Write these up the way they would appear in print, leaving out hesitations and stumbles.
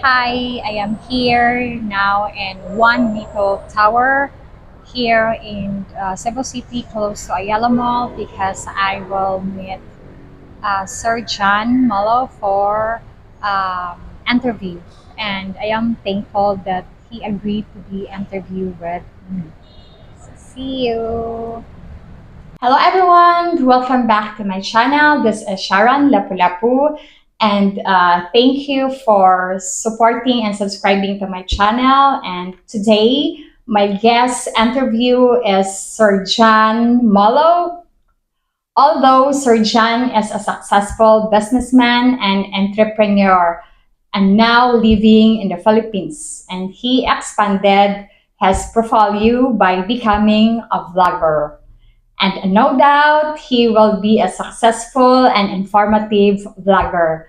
Hi, I am here now in One Miko Tower here in Cebu City, close to Ayala Mall, because I will meet Sir John Mullo for interview, and I am thankful that he agreed to be interviewed with me. So see you. Hello everyone, welcome back to my channel. This is Sharon Lapu-Lapu, and thank you for supporting and subscribing to my channel. And today, my guest interview is Sir John Mullo. Although Sir John is a successful businessman and entrepreneur and now living in the Philippines, and he expanded his portfolio by becoming a vlogger. And no doubt he will be a successful and informative vlogger,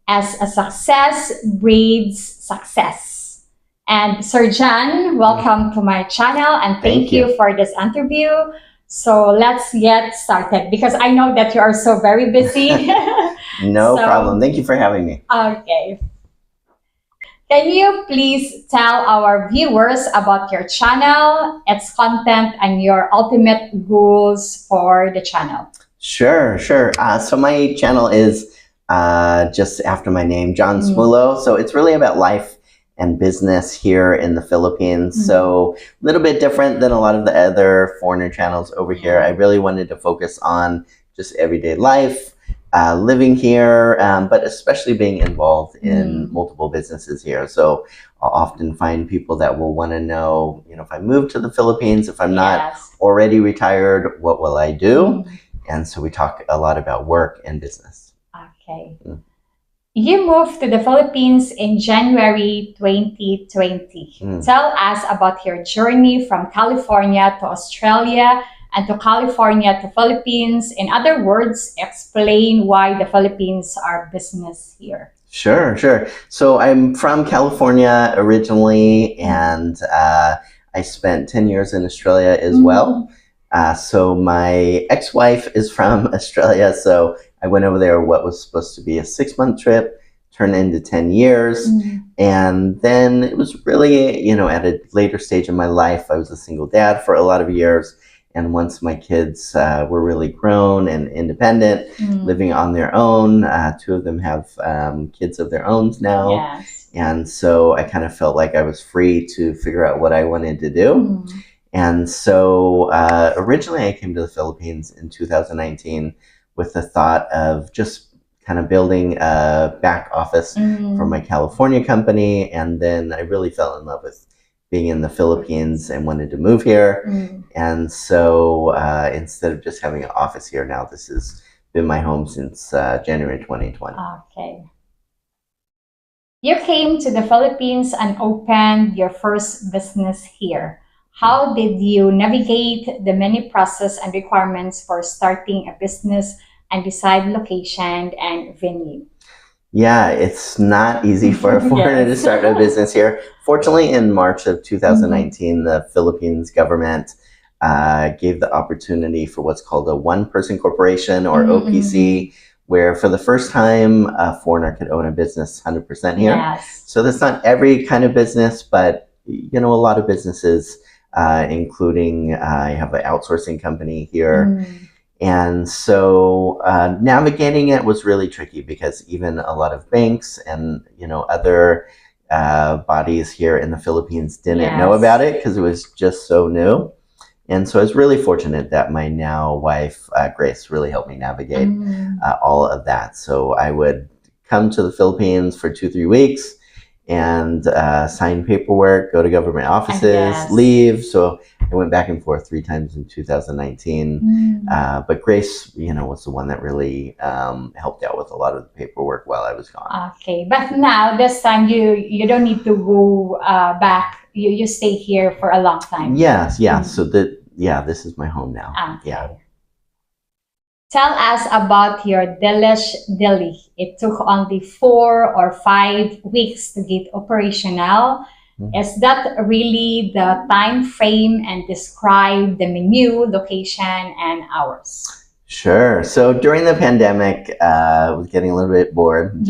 as a success breeds success. And Sir John, welcome to my channel and thank you for this interview. So let's get started because I know that you are so very busy. No problem. Thank you for having me. Okay. Can you please tell our viewers about your channel, its content, and your ultimate goals for the channel? Sure. So my channel is just after my name, John Smulo. So it's really about life and business here in the Philippines. So a little bit different than a lot of the other foreigner channels over here. I really wanted to focus on just everyday life, living here, but especially being involved in multiple businesses here. So I'll often find people that will want to know, if I move to the Philippines, if I'm not already retired, what will I do? And so we talk a lot about work and business. Okay. You moved to the Philippines in January 2020. Tell us about your journey from California to Australia and to California to Philippines. In other words, explain why the Philippines are business here. Sure. So I'm from California originally, and I spent 10 years in Australia as well. So my ex-wife is from Australia, so I went over there what was supposed to be a 6-month trip, turned into 10 years. And then it was really, at a later stage in my life, I was a single dad for a lot of years. And once my kids were really grown and independent, living on their own, 2 of them have kids of their own now. And so I kind of felt like I was free to figure out what I wanted to do. And so originally I came to the Philippines in 2019 with the thought of just kind of building a back office for my California company. And then I really fell in love with being in the Philippines and wanted to move here. And so instead of just having an office here now, this has been my home since January 2020. Okay. You came to the Philippines and opened your first business here. How did you navigate the many process and requirements for starting a business and decide location and venue? Yeah, it's not easy for a foreigner to start a business here. Fortunately, in March of 2019, the Philippines government gave the opportunity for what's called a one-person corporation, or OPC, where for the first time, a foreigner could own a business 100% here. So that's not every kind of business, but a lot of businesses, including I have an outsourcing company here. And so navigating it was really tricky because even a lot of banks and other bodies here in the Philippines didn't know about it because it was just so new. And so I was really fortunate that my now wife, Grace, really helped me navigate all of that. So I would come to the Philippines for 2-3 weeks and sign paperwork, go to government offices, leave. So I went back and forth 3 times in 2019. But Grace, was the one that really helped out with a lot of the paperwork while I was gone. Okay, but now this time you don't need to go back. You stay here for a long time. Yes. So this is my home now. Okay. Tell us about your Delish Deli. It took only 4 or 5 weeks to get operational. Is that really the time frame, and describe the menu, location, and hours? Sure. So during the pandemic, I was getting a little bit bored.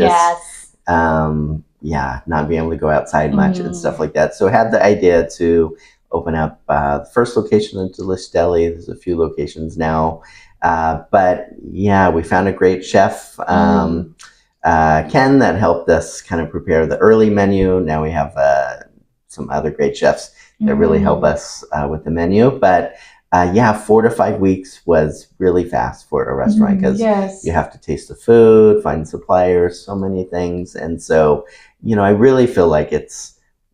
not being able to go outside much and stuff like that. So I had the idea to open up the first location in Delish, Deli. There's a few locations now. But yeah, we found a great chef, Ken, that helped us kind of prepare the early menu. Now we have some other great chefs that really help us with the menu. But 4 to 5 weeks was really fast for a restaurant because you have to taste the food, find suppliers, so many things. And so, I really feel like it's,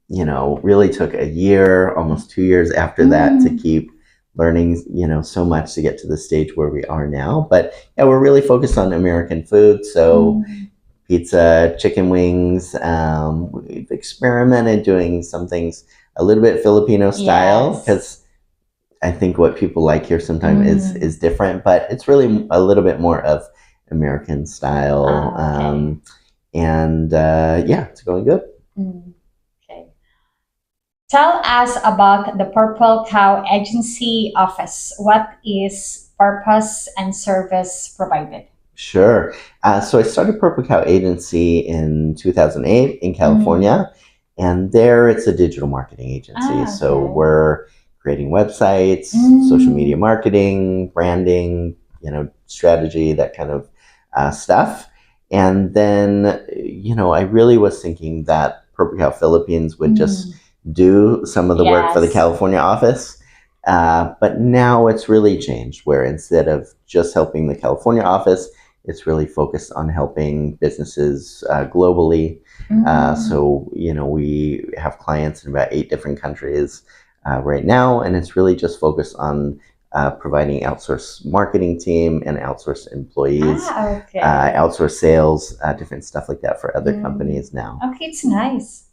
really took a year, almost 2 years after that to keep learning, so much to get to the stage where we are now. But yeah, we're really focused on American food. So pizza, chicken wings. We've experimented doing some things a little bit Filipino style because I think what people like here sometimes is different, but it's really a little bit more of American style. It's going good. Okay. Tell us about the Purple Cow Agency office. What is purpose and service provided? Sure. So I started Purple Cow Agency in 2008 in California, and there it's a digital marketing agency. So we're creating websites, social media marketing, branding, strategy, that kind of stuff. And then, I really was thinking that Purple Cow Philippines would just do some of the work for the California office. But now it's really changed, where instead of just helping the California office, it's really focused on helping businesses globally. So, we have clients in about 8 different countries right now, and it's really just focused on providing outsourced marketing team and outsourced employees, outsourced sales, different stuff like that for other companies now. Okay, it's nice.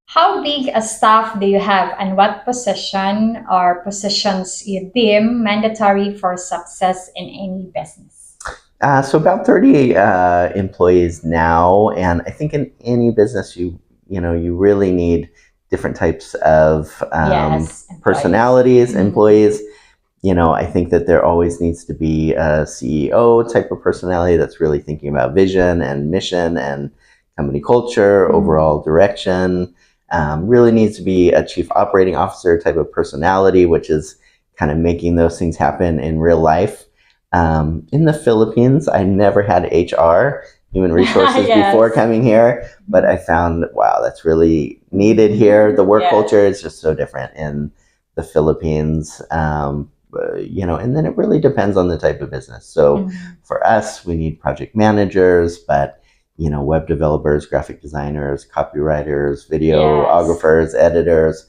How big a staff do you have, and what position or positions you deem mandatory for success in any business? So about 30 employees now, and I think in any business you really need different types of personalities, employees. I think that there always needs to be a CEO type of personality that's really thinking about vision and mission and company culture, overall direction. Really needs to be a chief operating officer type of personality, which is kind of making those things happen in real life. In the Philippines, I never had HR, human resources, before coming here, but I found, wow, that's really needed here. The work culture is just so different in the Philippines, and then it really depends on the type of business. So for us, we need project managers, but web developers, graphic designers, copywriters, videographers, editors,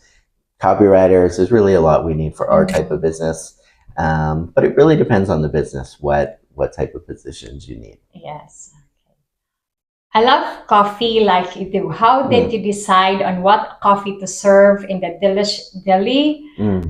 copywriters. There's really a lot we need for our type of business. But it really depends on the business, what type of positions you need. Yes. I love coffee like you do. How did you decide on what coffee to serve in the Delish Deli?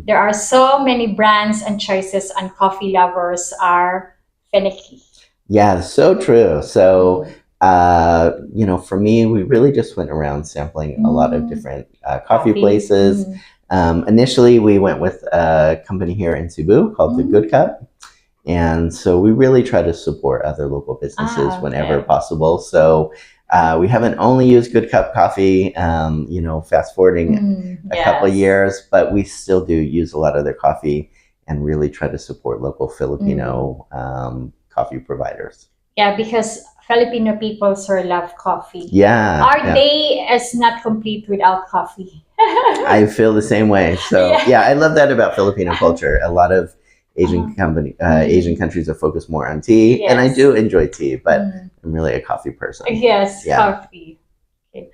There are so many brands and choices, and coffee lovers are finicky. Yeah, so true. So, for me, we really just went around sampling a lot of different coffee places. Initially, we went with a company here in Cebu called The Good Cup. And so we really try to support other local businesses whenever possible. So we haven't only used Good Cup coffee, fast forwarding a couple of years, but we still do use a lot of their coffee and really try to support local Filipino coffee providers. Yeah, because Filipino people sure love coffee. Yeah. Our day is not complete without coffee. I feel the same way. So I love that about Filipino culture. A lot of Asian countries are focused more on tea, and I do enjoy tea, but I'm really a coffee person. Yes, coffee. Okay.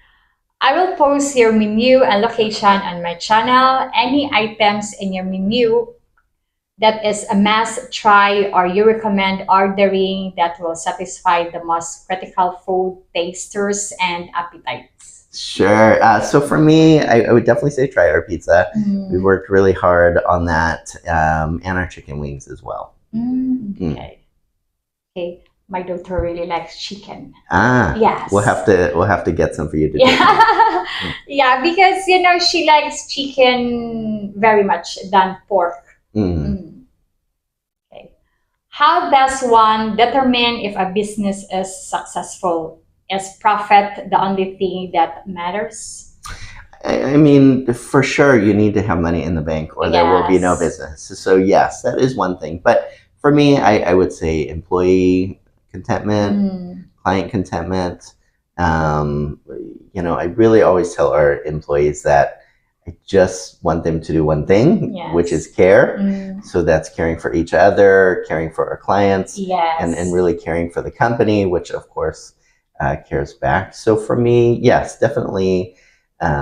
I will post your menu and location on my channel. Any items in your menu that is a must try or you recommend ordering that will satisfy the most critical food tasters and appetites? Sure. So for me, I would definitely say try our pizza. We worked really hard on that, and our chicken wings as well. Okay. Okay. My daughter really likes chicken. Yes. We'll have to get some for you to do. Yeah, because she likes chicken very much than pork. Okay. How does one determine if a business is successful? Is profit the only thing that matters? I mean, for sure, you need to have money in the bank or there will be no Yes. business. So, yes, that is one thing. But for me, I would say employee contentment, client contentment. Um, I really always tell our employees that I just want them to do one thing, which is Yes. care. So that's caring for each other, caring for our clients, and Yes. really caring for the company, which of course cares back. So for me, yes, definitely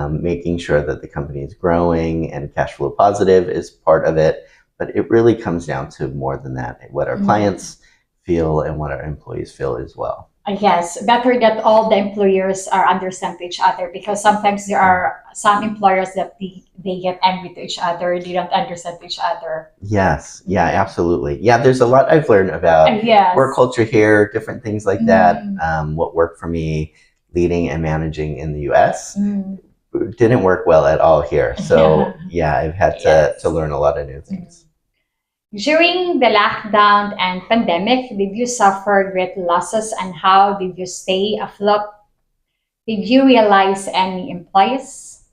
making sure that the company is growing and cash flow positive is part of it. But it really comes down to more than that, what our clients feel and what our employees feel as well. Yes, better that all the employers are understand to each other, because sometimes there are some employers that they get angry to each other, they don't understand each other. Yes, yeah, absolutely. Yeah, there's a lot I've learned about Yes. work culture here, different things like that. What worked for me leading and managing in the US didn't work well at all here. So yeah, I've had to learn a lot of new things. During the lockdown and pandemic, did you suffer great losses, and how did you stay afloat? Did you realize any employees?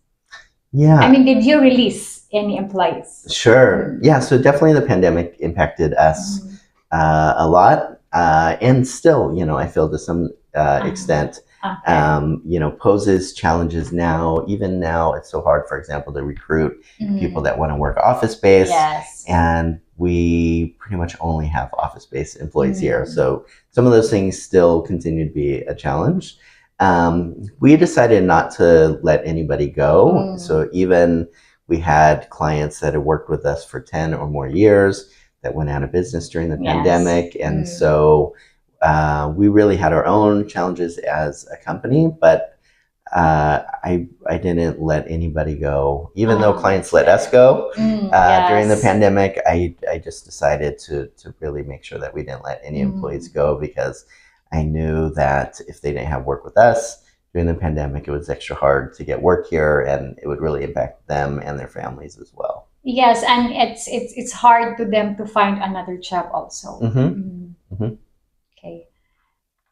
Yeah. I mean, did you release any employees? Sure. Yeah, so definitely the pandemic impacted us a lot. And still, I feel to some extent, poses challenges now. Even now, it's so hard, for example, to recruit people that want to work office space. Yes. And we pretty much only have office space employees here. So some of those things still continue to be a challenge. We decided not to let anybody go. So even we had clients that had worked with us for 10 or more years that went out of business during the pandemic. And so we really had our own challenges as a company, but I didn't let anybody go. Even though clients let us go during the pandemic, I just decided to really make sure that we didn't let any employees go, because I knew that if they didn't have work with us during the pandemic, it was extra hard to get work here, and it would really impact them and their families as well. Yes, and it's hard to them to find another job also. Okay.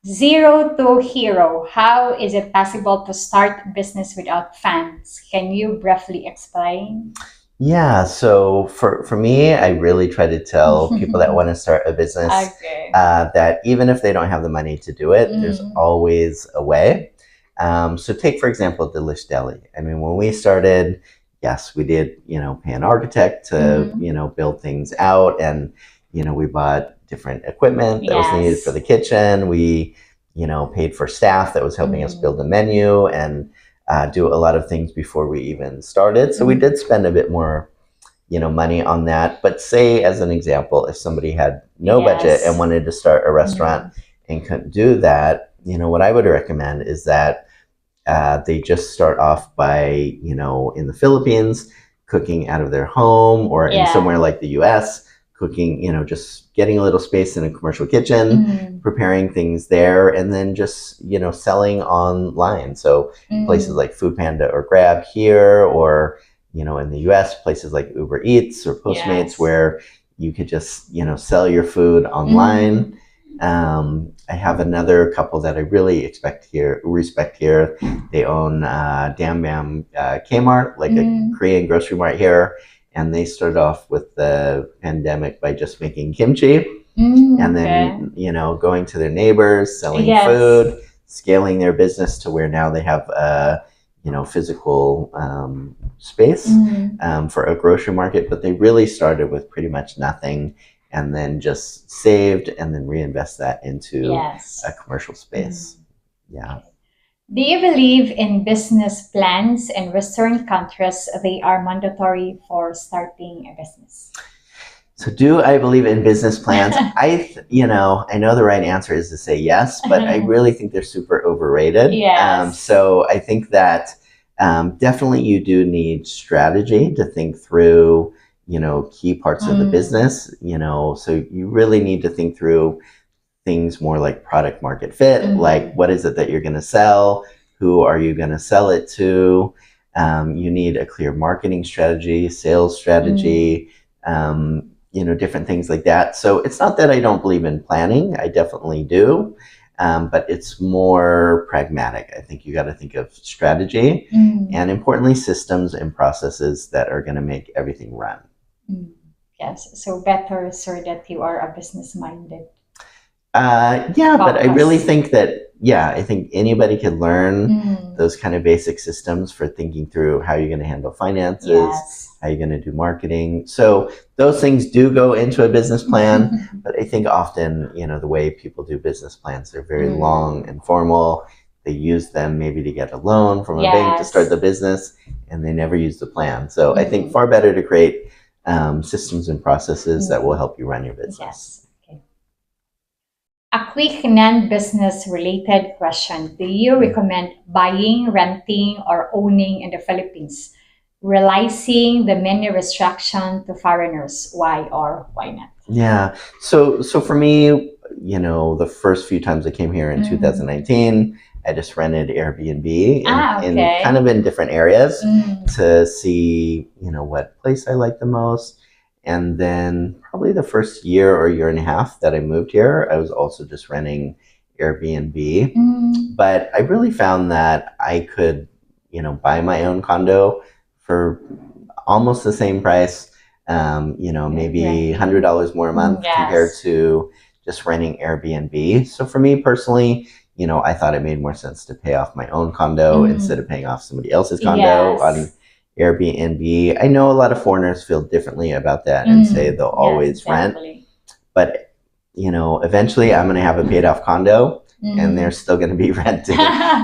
Zero to hero. How is it possible to start business without funds? Can you briefly explain? Yeah, so for me, I really try to tell people that want to start a business that even if they don't have the money to do it, there's always a way. So take, for example, Delish Deli. I mean, when we started, yes, we did, pay an architect to, build things out, and, we bought different equipment that was needed for the kitchen. We, paid for staff that was helping us build a menu and do a lot of things before we even started. So we did spend a bit more, money on that. But say, as an example, if somebody had no budget and wanted to start a restaurant and couldn't do that, what I would recommend is that they just start off by, in the Philippines, cooking out of their home, or in somewhere like the US, cooking, just getting a little space in a commercial kitchen, preparing things there, and then just, selling online. So places like Food Panda or Grab here, or, in the US, places like Uber Eats or Postmates, where you could just, sell your food online. I have another couple that I really respect here. They own Dam Bam Kmart, like a Korean grocery mart here. And they started off with the pandemic by just making kimchi, and then, going to their neighbors, selling food, scaling their business to where now they have a, physical space for a grocery market. But they really started with pretty much nothing, and then just saved and then reinvest that into a commercial space. Yeah. Do you believe in business plans in Western countries? They are mandatory for starting a business. So do I believe in business plans? I know the right answer is to say yes, but I really think they're super overrated. So I think that definitely you do need strategy to think through, key parts of the business, so you really need to think through things more like product market fit, like what is it that you're going to sell? Who are you going to sell it to? You need a clear marketing strategy, sales strategy, different things like that. So it's not that I don't believe in planning. I definitely do. but it's more pragmatic. I think you got to think of strategy and importantly, systems and processes that are going to make everything run. Yes, so better so that you are a business minded. Yeah, but I really Focus. think that, yeah, I think anybody can learn those kind of basic systems for thinking through how you're going to handle finances, Yes. how you're going to do marketing. So those things do go into a business plan, but I think often, the way people do business plans, they're very long and formal. They use them maybe to get a loan from a bank to start the business, and they never use the plan. So I think far better to create systems and processes that will help you run your business. Yes. Okay. A quick non-business related question. Do you recommend buying, renting, or owning in the Philippines? Realizing the many restrictions to foreigners. Why or why not? Yeah. So for me, the first few times I came here in 2019, I just rented Airbnb in kind of in different areas to see, what place I like the most. And then probably the first year or year and a half that I moved here, I was also just renting Airbnb. But I really found that I could, buy my own condo for almost the same price, maybe $100 more a month compared to just renting Airbnb. So for me personally, I thought it made more sense to pay off my own condo instead of paying off somebody else's condo on Airbnb. I know a lot of foreigners feel differently about that and say they'll always rent, but eventually I'm going to have a paid off condo and they're still going to be renting.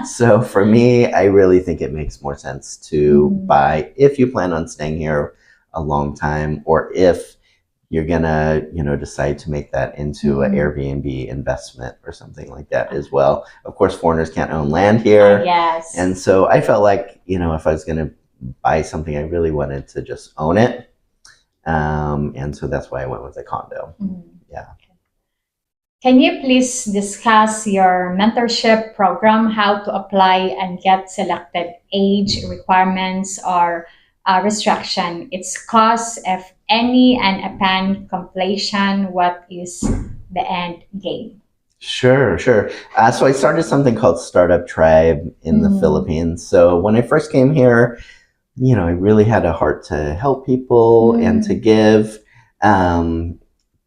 So for me, I really think it makes more sense to buy if you plan on staying here a long time, or if you're gonna, decide to make that into an Airbnb investment or something like that as well. Of course, foreigners can't own land here. And so I felt like, if I was gonna buy something, I really wanted to just own it. And so that's why I went with a condo. Yeah. Can you please discuss your mentorship program, how to apply and get selected, age requirements or restriction, its cost, if any, and upon completion, what is the end game? Sure. So I started something called Startup Tribe in the Philippines. So when I first came here, I really had a heart to help people and to give.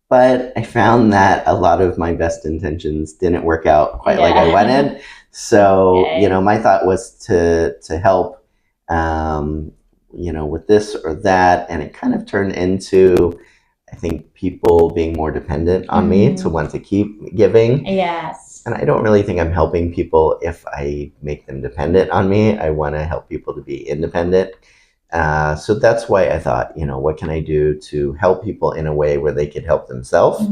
But I found that a lot of my best intentions didn't work out quite like I wanted. So, my thought was to help, with this or that. And it kind of turned into, I think, people being more dependent on me to want to keep giving. And I don't really think I'm helping people if I make them dependent on me. I want to help people to be independent. So that's why I thought, what can I do to help people in a way where they could help themselves?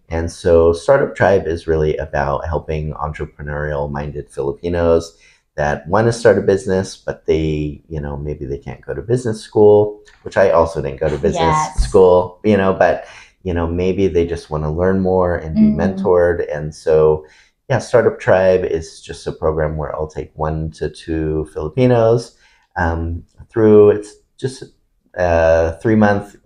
And so Startup Tribe is really about helping entrepreneurial minded Filipinos that want to start a business, but they, maybe they can't go to business school, which I also didn't go to business school, but, maybe they just want to learn more and be mentored. And so, yeah, Startup Tribe is just a program where I'll take 1 to 2 Filipinos through. It's just a 3-month,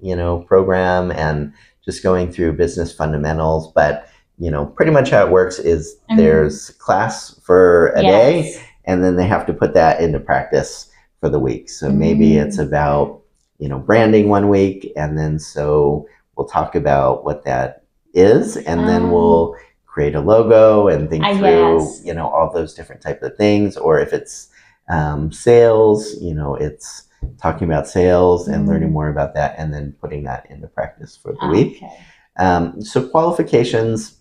program and just going through business fundamentals. But, pretty much how it works is there's class for a day, and then they have to put that into practice for the week. So maybe it's about, branding 1 week, and then so we'll talk about what that is, and then we'll create a logo and think through, all those different types of things. Or if it's sales, it's talking about sales and learning more about that, and then putting that into practice for the week. So qualifications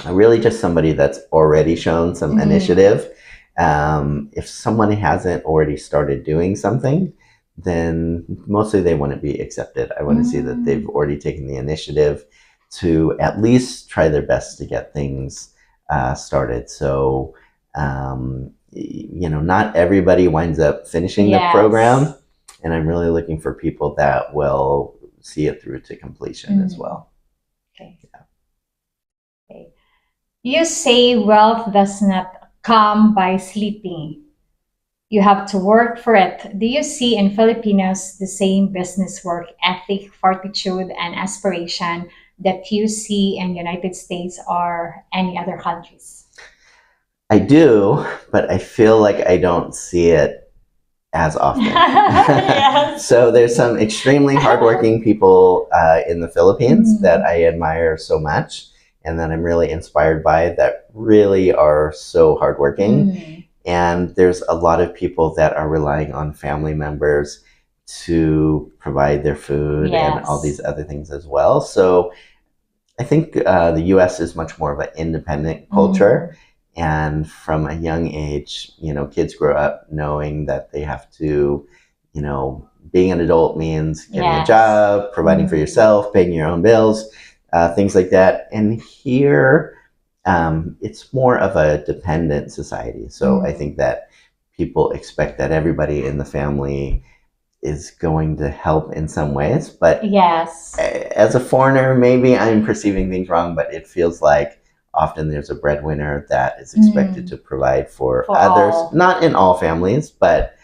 are really just somebody that's already shown some initiative. If someone hasn't already started doing something, then mostly they want to be accepted. I want to see that they've already taken the initiative to at least try their best to get things started. So, not everybody winds up finishing the program, and I'm really looking for people that will see it through to completion as well. Okay. You say wealth does not come by sleeping. You have to work for it. Do you see in Filipinos the same business work ethic, fortitude, and aspiration that you see in United States or any other countries? I do, but I feel like I don't see it as often. Yes. So there's some extremely hardworking people in the Philippines that I admire so much and that I'm really inspired by that really are so hardworking. And there's a lot of people that are relying on family members to provide their food and all these other things as well. So I think the US is much more of an independent culture. And from a young age, kids grow up knowing that they have to, being an adult means getting a job, providing for yourself, paying your own bills, things like that. And here, it's more of a dependent society. So I think that people expect that everybody in the family is going to help in some ways. But as a foreigner, maybe I'm perceiving things wrong, but it feels like often there's a breadwinner that is expected to provide for others. All. Not in all families, but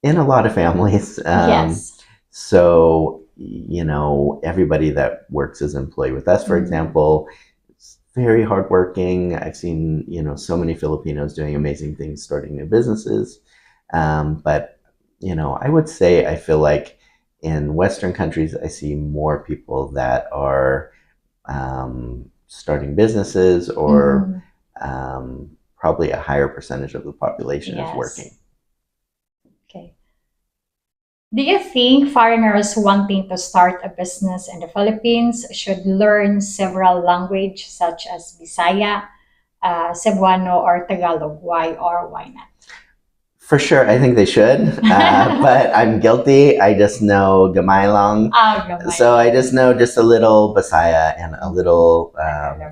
in a lot of families. So, everybody that works as an employee with us, for example, is very hardworking. I've seen, so many Filipinos doing amazing things, starting new businesses. But I would say I feel like in Western countries, I see more people that are starting businesses or probably a higher percentage of the population is working. Okay. Do you think foreigners wanting to start a business in the Philippines should learn several languages such as Bisaya, Cebuano, or Tagalog? Why or why not? For sure, I think they should, but I'm guilty. I just know gamay lang. So I just know just a little Bisaya and a little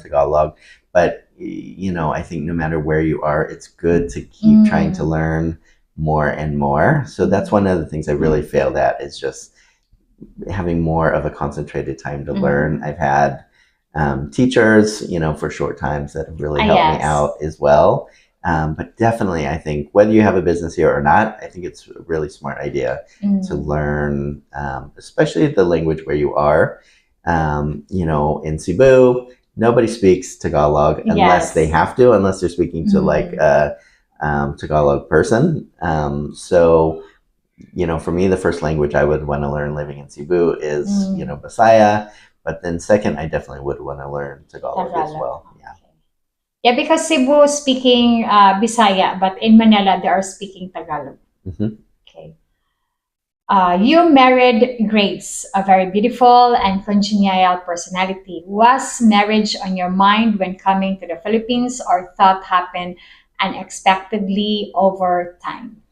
Tagalog. But, I think no matter where you are, it's good to keep trying to learn more and more. So that's one of the things I really failed at, is just having more of a concentrated time to learn. I've had teachers, for short times that have really helped me out as well. But definitely, I think whether you have a business here or not, I think it's a really smart idea to learn, especially the language where you are. In Cebu, nobody speaks Tagalog unless they have to, unless they're speaking to like a Tagalog person. So, for me, the first language I would want to learn living in Cebu is, Bisaya. But then second, I definitely would want to learn Tagalog as well. Yeah, because Cebu is speaking Bisaya, but in Manila they are speaking Tagalog. Okay. You married Grace, a very beautiful and congenial personality. Was marriage on your mind when coming to the Philippines, or thought happened unexpectedly over time?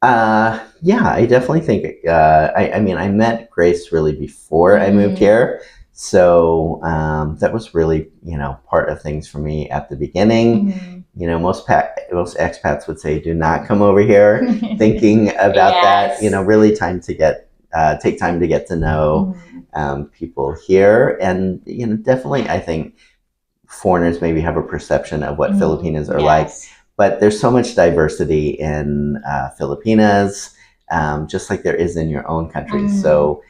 Yeah, I definitely think, I mean, I met Grace really before I moved here. So that was really, part of things for me at the beginning. Most expats would say, do not come over here thinking about that. Really take time to get to know people here. And, definitely I think foreigners maybe have a perception of what Filipinos are like. But there's so much diversity in Filipinas, just like there is in your own country. So,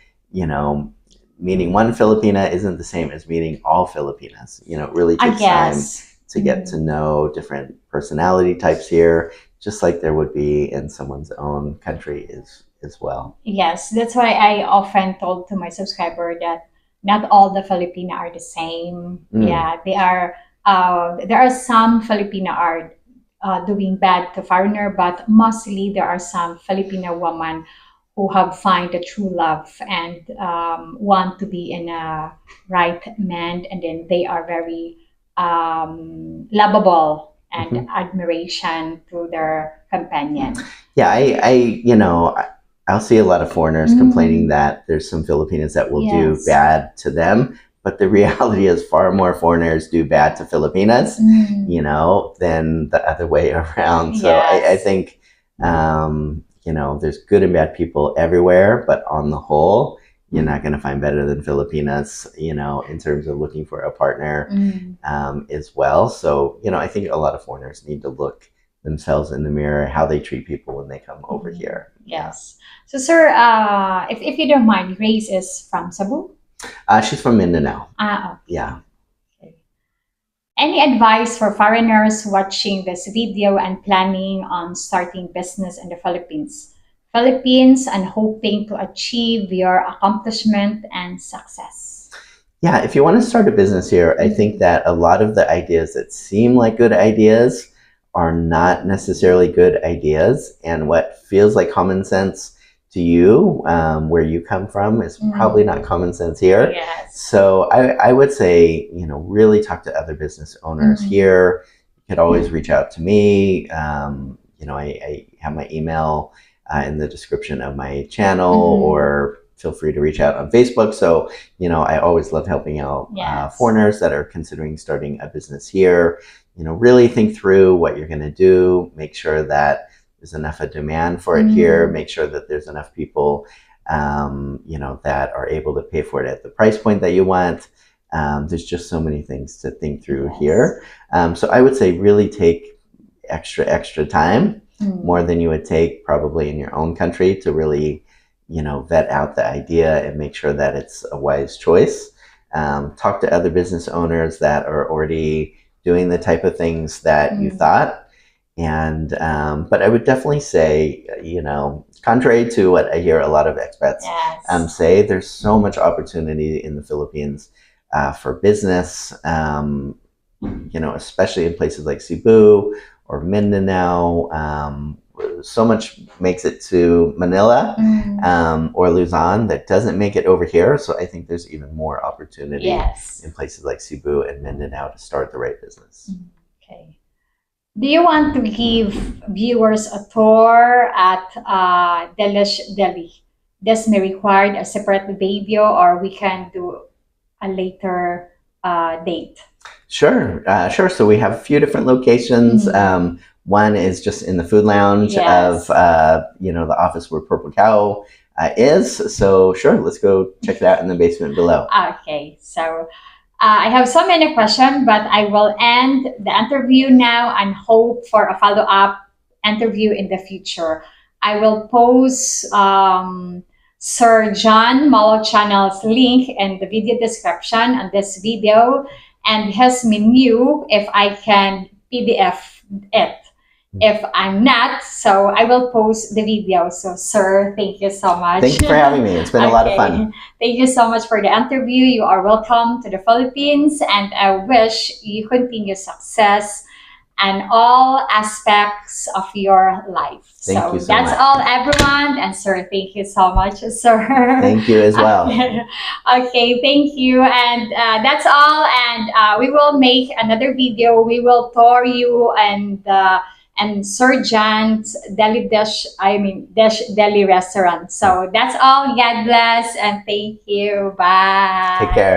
meeting one Filipina isn't the same as meeting all Filipinas. It really takes time to get to know different personality types here, just like there would be in someone's own country as well. Yes, that's why I often told to my subscriber that not all the Filipina are the same. Yeah, they are. There are some Filipina are doing bad to foreigner, but mostly there are some Filipino women who have find the true love and want to be in a right man, and then they are very lovable and admiration to their companion. Yeah, I'll see a lot of foreigners complaining that there's some Filipinos that will do bad to them. But the reality is far more foreigners do bad to Filipinas, than the other way around. So I think, there's good and bad people everywhere, but on the whole, you're not going to find better than Filipinas, in terms of looking for a partner as well. So, I think a lot of foreigners need to look themselves in the mirror, how they treat people when they come over here. Yes. So, sir, if you don't mind, Grace is from Cebu? She's from Mindanao. Okay. Yeah. Okay. Any advice for foreigners watching this video and planning on starting business in the Philippines and hoping to achieve your accomplishment and success? Yeah, if you want to start a business here, I think that a lot of the ideas that seem like good ideas are not necessarily good ideas. And what feels like common sense to you, where you come from, is probably not common sense here. Yes. So I would say, really talk to other business owners here. You could always reach out to me. I have my email in the description of my channel, or feel free to reach out on Facebook. So, I always love helping out foreigners that are considering starting a business here. Really think through what you're going to do. Make sure that there's enough of demand for it here. Make sure that there's enough people, that are able to pay for it at the price point that you want. There's just so many things to think through here. So I would say really take extra time, more than you would take probably in your own country, to really vet out the idea and make sure that it's a wise choice. Talk to other business owners that are already doing the type of things that you thought. And but I would definitely say, contrary to what I hear a lot of expats say, there's so much opportunity in the Philippines for business, especially in places like Cebu or Mindanao. So much makes it to Manila or Luzon that doesn't make it over here. So I think there's even more opportunity in places like Cebu and Mindanao to start the right business. Okay. Do you want to give viewers a tour at Delish Deli? This may require a separate video, or we can do a later date. Sure. So we have a few different locations. One is just in the food lounge of, the office where Purple Cow is. So sure, let's go check it out in the basement below. Okay, so I have so many questions, but I will end the interview now and hope for a follow-up interview in the future. I will post Sir John Malo channel's link in the video description on this video, and his menu if I can PDF it. If I'm not, so I will post the video. So, sir, thank you so much. Thank you for having me. It's been a lot of fun. Thank you so much for the interview. You are welcome to the Philippines, and I wish you continue success and all aspects of your life. Thank you so that's much. all, everyone. And sir, thank you so much, sir. Thank you as well. Okay, thank you. And that's all. And we will make another video. We will tour you and Sir John's Deli Deli restaurant. So that's all. God bless and thank you. Bye. Take care.